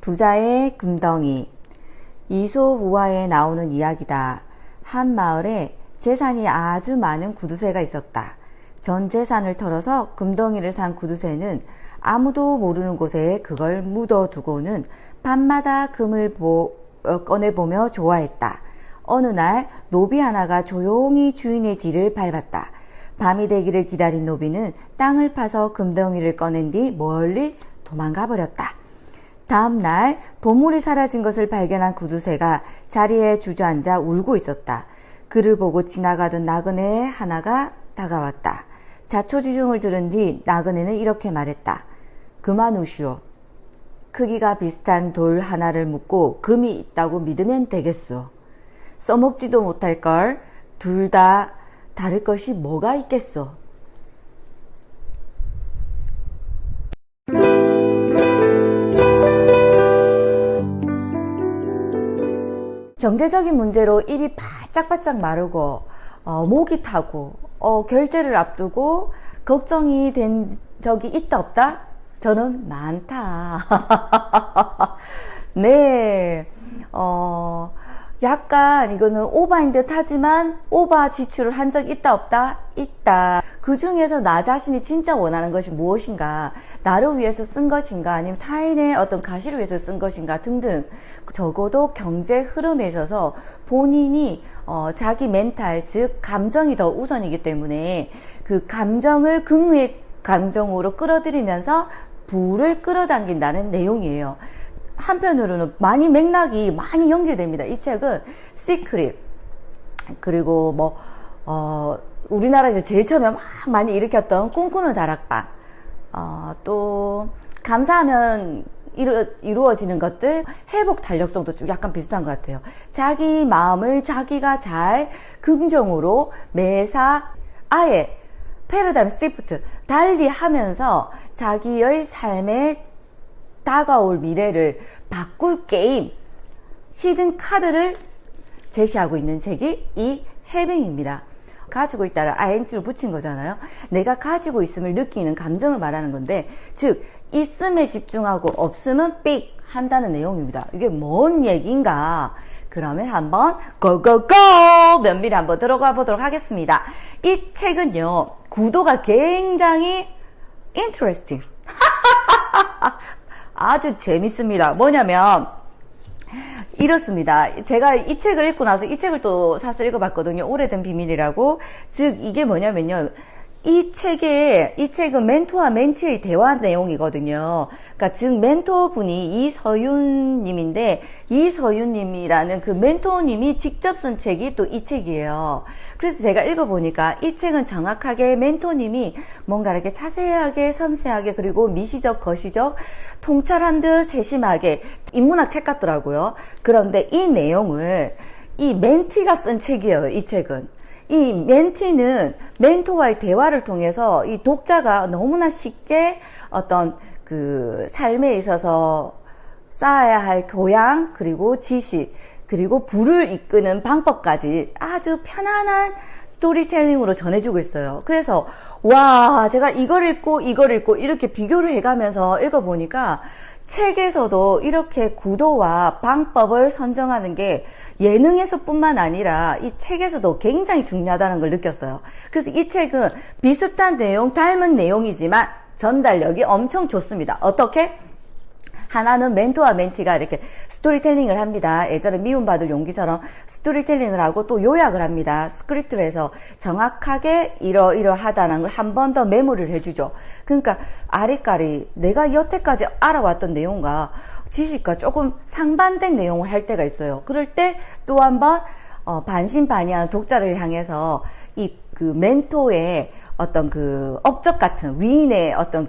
부자의 금덩이. 이솝우화에 나오는 이야기다. 한 마을에 재산이 아주 많은 구두쇠가 있었다. 전 재산을 털어서 금덩이를 산 구두쇠는 아무도 모르는 곳에 그걸 묻어두고는 밤마다 금을 꺼내보며 좋아했다. 어느 날 노비 하나가 조용히 주인의 뒤를 밟았다. 밤이 되기를 기다린 노비는 땅을 파서 금덩이를 꺼낸 뒤 멀리 도망가 버렸다. 다음 날 보물이 사라진 것을 발견한 구두쇠가 자리에 주저앉아 울고 있었다. 그를 보고 지나가던 나그네 하나가 다가왔다. 자초지종을 들은 뒤 나그네는 이렇게 말했다. 그만 우시오. 크기가 비슷한 돌 하나를 묻고 금이 있다고 믿으면 되겠소. 써먹지도 못할 걸 둘 다 다를 것이 뭐가 있겠소. 경제적인 문제로 입이 바짝바짝 마르고 목이 타고 결제를 앞두고 걱정이 된 적이 있다 없다? 저는 많다. 네, 약간 이거는 오바인 듯 하지만 오바 지출을 한 적 있다 없다? 있다. 그 중에서 나 자신이 진짜 원하는 것이 무엇인가, 나를 위해서 쓴 것인가, 아니면 타인의 어떤 가시를 위해서 쓴 것인가 등등, 적어도 경제 흐름에 있어서 본인이 자기 멘탈, 즉 감정이 더 우선이기 때문에 그 감정을 긍의 감정으로 끌어들이면서 부를 끌어당긴다는 내용이에요. 한편으로는 맥락이 많이 연결됩니다. 이 책은 시크릿, 그리고 우리나라에서 제일 처음에 막 많이 일으켰던 꿈꾸는 다락방, 또 감사하면 이루어지는 것들, 회복 달력성도 좀 약간 비슷한 것 같아요. 자기 마음을 자기가 잘 긍정으로 매사 아예 패러다임 시프트 달리 하면서 자기의 삶에 다가올 미래를 바꿀 게임, 히든 카드를 제시하고 있는 책이 이 해빙입니다. 가지고 있다를 ing를 붙인 거잖아요. 내가 가지고 있음을 느끼는 감정을 말하는 건데, 즉 있음에 집중하고 없음은 삑 한다는 내용입니다. 이게 뭔 얘기인가? 그러면 한번 고고고 면밀히 한번 들어가 보도록 하겠습니다. 이 책은요, 구도가 굉장히 interesting. 아주 재밌습니다. 뭐냐면 이렇습니다. 제가 이 책을 읽고 나서 이 책을 또 사서 읽어봤거든요. 오래된 비밀이라고. 즉 이게 뭐냐면요, 이 책은 멘토와 멘티의 대화 내용이거든요. 그러니까 즉 멘토분이 이서윤님인데, 이서윤님이라는 그 멘토님이 직접 쓴 책이 또 이 책이에요. 그래서 제가 읽어보니까 이 책은 정확하게 멘토님이 뭔가 이렇게 자세하게 섬세하게, 그리고 미시적 거시적 통찰한 듯 세심하게, 인문학 책 같더라고요. 그런데 이 내용을 이 멘티가 쓴 책이에요. 이 책은. 이 멘티는 멘토와의 대화를 통해서 이 독자가 너무나 쉽게 어떤 그 삶에 있어서 쌓아야 할 교양, 그리고 지식, 그리고 부를 이끄는 방법까지 아주 편안한 스토리텔링으로 전해주고 있어요. 그래서 와, 제가 이걸 읽고 이렇게 비교를 해가면서 읽어보니까 책에서도 이렇게 구도와 방법을 선정하는 게 예능에서 뿐만 아니라 이 책에서도 굉장히 중요하다는 걸 느꼈어요. 그래서 이 책은 비슷한 내용, 닮은 내용이지만 전달력이 엄청 좋습니다. 어떻게? 하나는 멘토와 멘티가 이렇게 스토리텔링을 합니다. 예전에 미움받을 용기처럼 스토리텔링을 하고 또 요약을 합니다. 스크립트를 해서 정확하게 이러하다는 걸 한 번 더 메모를 해주죠. 그러니까 아리까리 내가 여태까지 알아왔던 내용과 지식과 조금 상반된 내용을 할 때가 있어요. 그럴 때 또 한 번 반신반의하는 독자를 향해서 그 멘토의 어떤 그 업적 같은 위인의 어떤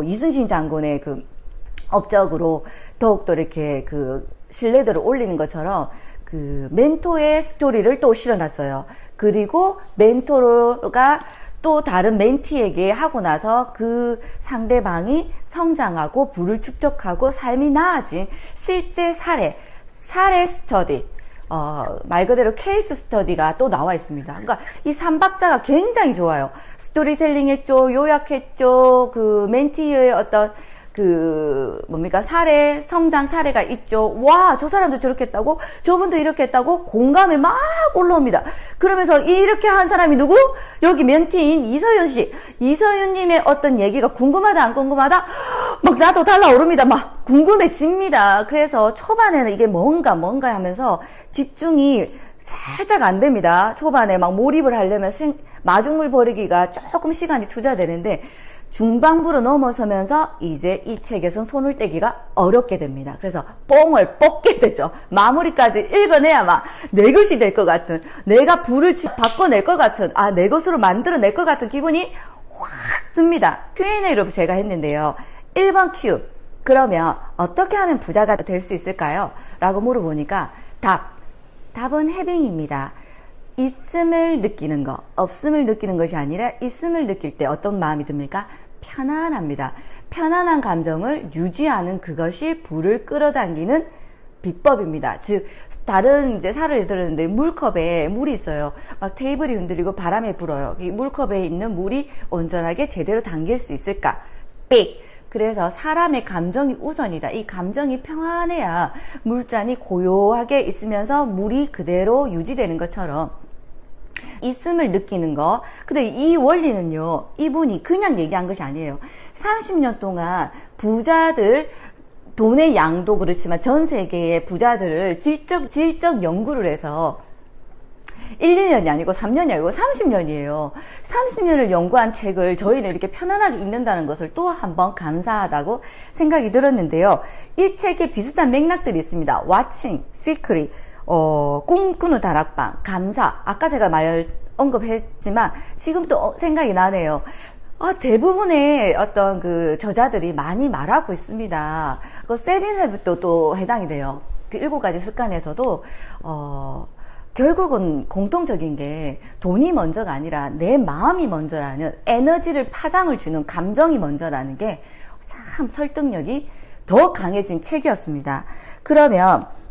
이순신 장군의 그 업적으로 더욱더 이렇게 그 신뢰도를 올리는 것처럼 그 멘토의 스토리를 또 실어놨어요. 그리고 멘토가 또 다른 멘티에게 하고 나서 그 상대방이 성장하고 부를 축적하고 삶이 나아진 실제 사례 스터디, 말 그대로 케이스 스터디가 또 나와 있습니다. 그러니까 이 3박자가 굉장히 좋아요. 스토리텔링 했죠, 요약했죠, 그 멘티의 어떤 뭡니까? 성장 사례가 있죠. 와, 저 사람도 저렇게 했다고? 저분도 이렇게 했다고? 공감이 막 올라옵니다. 그러면서 이렇게 한 사람이 누구? 여기 멘티인 이서윤 씨. 이서윤님의 어떤 얘기가 궁금하다, 안 궁금하다? 막 나도 달라오릅니다. 막 궁금해집니다. 그래서 초반에는 이게 뭔가 하면서 집중이 살짝 안 됩니다. 초반에 막 몰입을 하려면 마중물 버리기가 조금 시간이 투자되는데, 중반부로 넘어서면서 이제 이 책에선 손을 떼기가 어렵게 됩니다. 그래서 뽕을 뽑게 되죠. 마무리까지 읽어내야 막 내 것이 될 것 같은, 내가 불을 바꿔낼 것 같은, 내 것으로 만들어낼 것 같은 기분이 확 듭니다. Q&A로 제가 했는데요. 1번 Q. 그러면 어떻게 하면 부자가 될 수 있을까요? 라고 물어보니까 답은 해빙입니다. 있음을 느끼는 거, 없음을 느끼는 것이 아니라 있음을 느낄 때 어떤 마음이 듭니까? 편안합니다. 편안한 감정을 유지하는 그것이 부를 끌어당기는 비법입니다. 즉, 다른 사례를 들었는데 물컵에 물이 있어요. 막 테이블이 흔들리고 바람에 불어요. 이 물컵에 있는 물이 온전하게 제대로 당길 수 있을까? 삑! 그래서 사람의 감정이 우선이다. 이 감정이 평안해야 물잔이 고요하게 있으면서 물이 그대로 유지되는 것처럼 있음을 느끼는 거. 근데 이 원리는요, 이분이 그냥 얘기한 것이 아니에요. 30년 동안 부자들, 돈의 양도 그렇지만 전 세계의 부자들을 질적 연구를 해서 1, 2년이 아니고 3년이 아니고 30년이에요. 30년을 연구한 책을 저희는 이렇게 편안하게 읽는다는 것을 또 한번 감사하다고 생각이 들었는데요. 이 책에 비슷한 맥락들이 있습니다. Watching, Secret, 꿈꾸는 다락방, 감사. 아까 제가 언급했지만 지금 또 생각이 나네요. 대부분의 어떤 저자들이 많이 말하고 있습니다. 세븐 해빗도 또 해당이 돼요. 그 7가지 습관에서도, 결국은 공통적인 게 돈이 먼저가 아니라 내 마음이 먼저라는, 에너지를 파장을 주는 감정이 먼저라는 게 참 설득력이 더 강해진 책이었습니다.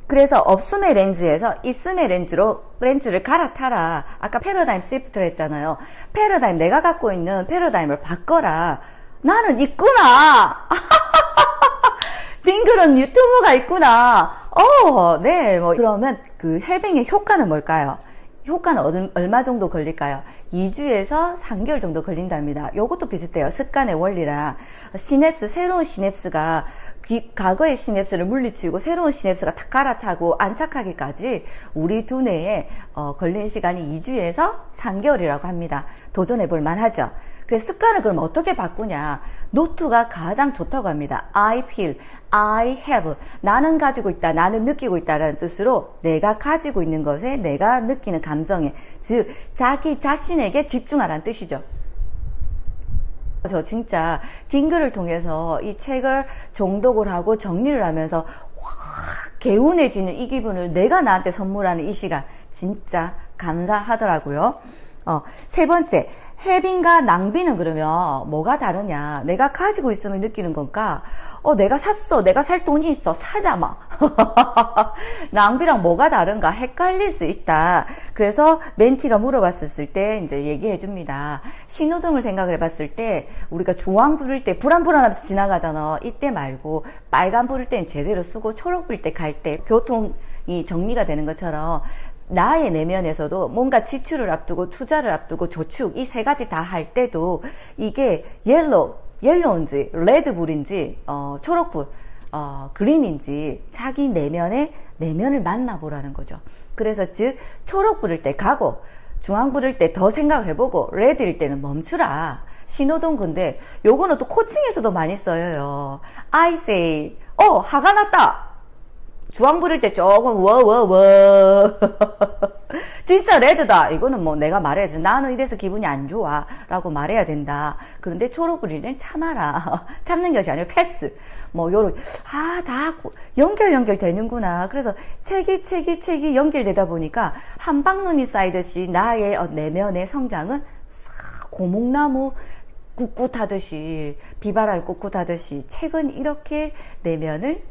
그래서 없음의 렌즈에서 있음의 렌즈를 갈아타라. 아까 패러다임 시프트를 했잖아요. 내가 갖고 있는 패러다임을 바꿔라. 나는 있구나. 딩글은 유튜브가 있구나. 네. 그러면 해빙의 효과는 뭘까요? 효과는 얼마 정도 걸릴까요? 2주에서 3개월 정도 걸린답니다. 요것도 비슷해요. 습관의 원리라. 새로운 시냅스가 과거의 시냅스를 물리치고 새로운 시냅스가 탁 갈아타고 안착하기까지 우리 두뇌에 걸린 시간이 2주에서 3개월이라고 합니다. 도전해볼 만하죠. 그래서 습관을 그럼 어떻게 바꾸냐? 노트가 가장 좋다고 합니다. I feel, I have. 나는 가지고 있다, 나는 느끼고 있다라는 뜻으로 내가 가지고 있는 것에, 내가 느끼는 감정에, 즉 자기 자신에게 집중하라는 뜻이죠. 저 진짜 딩글을 통해서 이 책을 정독을 하고 정리를 하면서 확 개운해지는 이 기분을 내가 나한테 선물하는 이 시간 진짜 감사하더라고요. 세 번째, 해빙과 낭비는 그러면 뭐가 다르냐? 내가 가지고 있음을 느끼는 건가? 내가 샀어. 내가 살 돈이 있어. 사자, 막. 낭비랑 뭐가 다른가? 헷갈릴 수 있다. 그래서 멘티가 물어봤을 때 이제 얘기해 줍니다. 신호등을 생각을 해봤을 때 우리가 주황 불을 때 불안불안하면서 지나가잖아. 이때 말고 빨간 불을 때는 제대로 쓰고 초록 불 때 갈 때 교통이 정리가 되는 것처럼 나의 내면에서도 뭔가 지출을 앞두고 투자를 앞두고 저축 이 3가지 다 할 때도 이게 옐로우인지 레드불인지 초록불 그린인지 자기 내면을 만나보라는 거죠. 그래서 즉 초록불일 때 가고 중앙불일 때 더 생각을 해보고 레드일 때는 멈추라. 신호등. 근데 요거는 또 코칭에서도 많이 써요. I say 화가 났다. 주황 부를 때 조금 진짜 레드다. 이거는 내가 말해야지. 나는 이래서 기분이 안 좋아 라고 말해야 된다. 그런데 초록 부릴 땐 참아라. 참는 것이 아니고 패스. 요런 다 연결되는구나. 그래서 책이 연결되다 보니까 한방눈이 쌓이듯이 나의 내면의 성장은 고목나무 꿋꿋하듯이 비바람 꿋꿋하듯이 책은 이렇게 내면을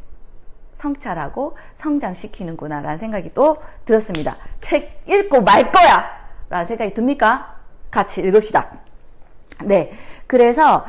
성찰하고 성장시키는구나 라는 생각이 또 들었습니다. 책 읽고 말 거야 라는 생각이 듭니까? 같이 읽읍시다. 네. 그래서,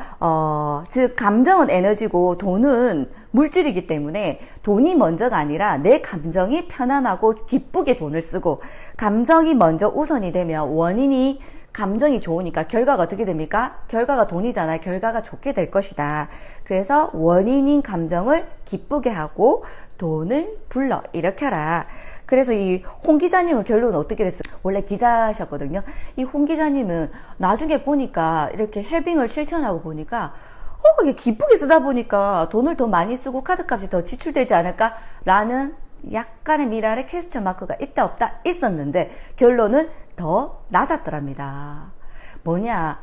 즉, 감정은 에너지고 돈은 물질이기 때문에 돈이 먼저가 아니라 내 감정이 편안하고 기쁘게 돈을 쓰고, 감정이 먼저 우선이 되면 원인이 감정이 좋으니까 결과가 어떻게 됩니까? 결과가 돈이잖아요. 결과가 좋게 될 것이다. 그래서 원인인 감정을 기쁘게 하고 돈을 불러 일으켜라. 그래서 이 홍 기자님은 결론은 어떻게 됐어요? 원래 기자셨거든요. 이 홍 기자님은 나중에 보니까 이렇게 해빙을 실천하고 보니까 이게 기쁘게 쓰다 보니까 돈을 더 많이 쓰고 카드값이 더 지출되지 않을까? 라는 약간의 미랄의 퀘스천 마크가 있다 없다 있었는데 결론은 더 낮았더랍니다. 뭐냐,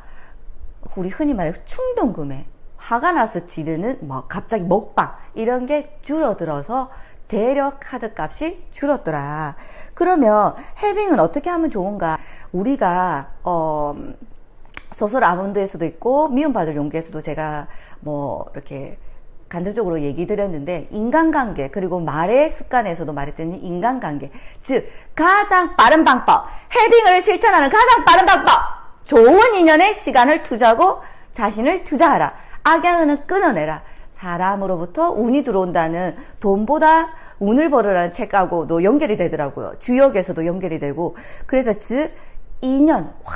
우리 흔히 말해 충동구매, 화가 나서 지르는 뭐 갑자기 먹방 이런 게 줄어들어서 대려 카드 값이 줄었더라. 그러면 해빙은 어떻게 하면 좋은가? 우리가 소설 아몬드에서도 있고 미움받을 용기에서도 제가 뭐 이렇게 간접적으로 얘기 드렸는데, 인간관계, 그리고 말의 습관에서도 말했더니 인간관계. 즉, 가장 빠른 방법, 해빙을 실천하는 가장 빠른 방법! 좋은 인연에 시간을 투자하고 자신을 투자하라. 악양은 끊어내라. 사람으로부터 운이 들어온다는 돈보다 운을 벌으라는 책하고도 연결이 되더라고요. 주역에서도 연결이 되고. 그래서 즉, 인연. 와,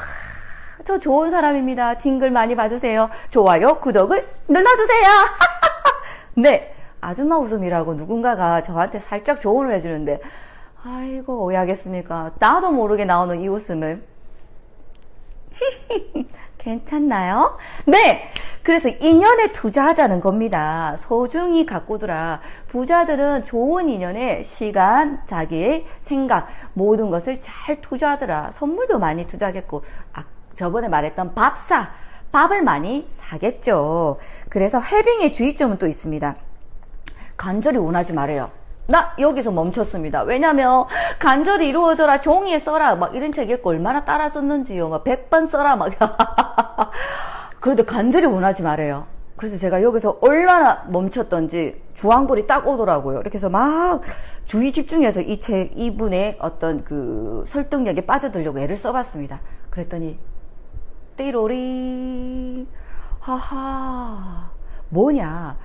저 좋은 사람입니다. 딩글 많이 봐주세요. 좋아요, 구독을 눌러주세요. 네, 아줌마 웃음이라고 누군가가 저한테 살짝 조언을 해주는데, 아이고, 오해하겠습니까? 나도 모르게 나오는 이 웃음을. 괜찮나요? 네! 그래서 인연에 투자하자는 겁니다. 소중히 가꾸더라. 부자들은 좋은 인연에 시간, 자기의 생각, 모든 것을 잘 투자하더라. 선물도 많이 투자하겠고, 저번에 말했던 밥을 많이 사겠죠. 그래서 해빙의 주의점은 또 있습니다. 간절히 원하지 말아요. 나 여기서 멈췄습니다. 왜냐면 간절히 이루어져라, 종이에 써라 막 이런 책 읽고 얼마나 따라 썼는지요. 막 100번 써라 막. 그런데 간절히 원하지 말아요. 그래서 제가 여기서 얼마나 멈췄던지 주황불이 딱 오더라고요. 이렇게 해서 막 주의 집중해서 이분의 어떤 그 설득력에 빠져들려고 애를 써봤습니다. 그랬더니 띠로리, 하하, 뭐냐,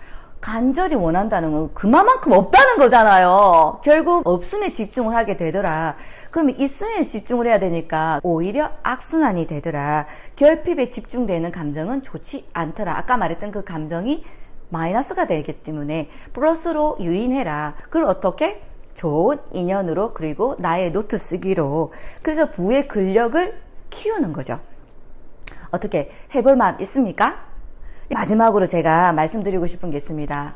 간절히 원한다는 건 그만큼 없다는 거잖아요. 결국 없음에 집중을 하게 되더라. 그러면 있음에 집중을 해야 되니까 오히려 악순환이 되더라. 결핍에 집중되는 감정은 좋지 않더라. 아까 말했던 그 감정이 마이너스가 되기 때문에 플러스로 유인해라. 그걸 어떻게? 좋은 인연으로, 그리고 나의 노트 쓰기로. 그래서 부의 근력을 키우는 거죠. 어떻게 해볼 마음 있습니까? 마지막으로 제가 말씀드리고 싶은 게 있습니다.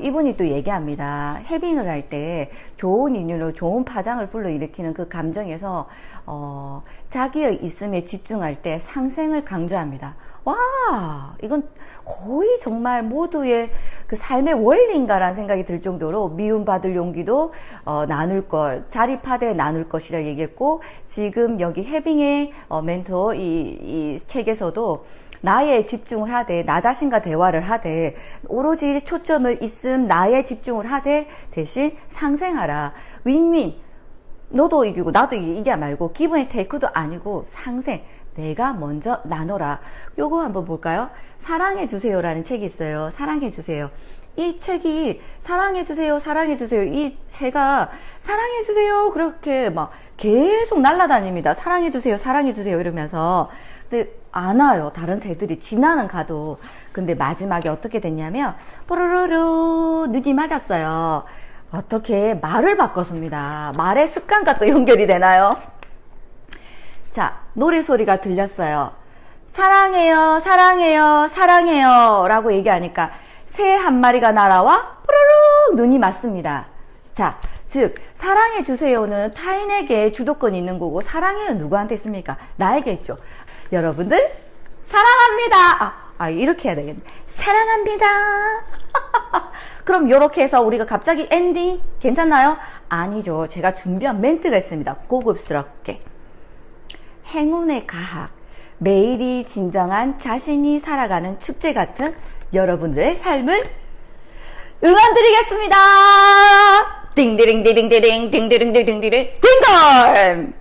이분이 또 얘기합니다. 해빙을 할 때 좋은 인연으로 좋은 파장을 불러일으키는 그 감정에서 자기의 있음에 집중할 때 상생을 강조합니다. 와, 이건 거의 정말 모두의 그 삶의 원리인가라는 생각이 들 정도로 미움받을 용기도 나눌 걸, 자립하되 나눌 것이라 얘기했고, 지금 여기 해빙의 멘토 이 책에서도 나에 집중을 하되, 나 자신과 대화를 하되, 오로지 초점을 있음 나에 집중을 하되 대신 상생하라. 윈윈. 너도 이기고 나도 이기야 말고 기분의 테이크도 아니고 상생. 내가 먼저 나눠라. 요거 한번 볼까요? 사랑해주세요라는 책이 있어요. 사랑해주세요. 이 책이 사랑해주세요, 사랑해주세요. 이 새가 사랑해주세요. 그렇게 막 계속 날아다닙니다. 사랑해주세요, 사랑해주세요. 이러면서. 근데 안 와요. 다른 새들이 지나는 가도. 근데 마지막에 어떻게 됐냐면, 뽀로로로 눈이 맞았어요. 어떻게 말을 바꿨습니다. 말의 습관과 또 연결이 되나요? 자, 노래소리가 들렸어요. 사랑해요, 사랑해요, 사랑해요 라고 얘기하니까 새 한 마리가 날아와 뽀로록 눈이 맞습니다. 자, 즉 사랑해주세요는 타인에게 주도권이 있는 거고, 사랑해요 누구한테 있습니까? 나에게 있죠. 여러분들 사랑합니다. 이렇게 해야 되겠네. 사랑합니다. 그럼 이렇게 해서 우리가 갑자기 엔딩 괜찮나요? 아니죠. 제가 준비한 멘트가 있습니다. 고급스럽게. 행운의 가학, 매일이 진정한 자신이 살아가는 축제 같은 여러분들의 삶을 응원드리겠습니다. 띵디링디링디링 띵디링디링디링 띵걸.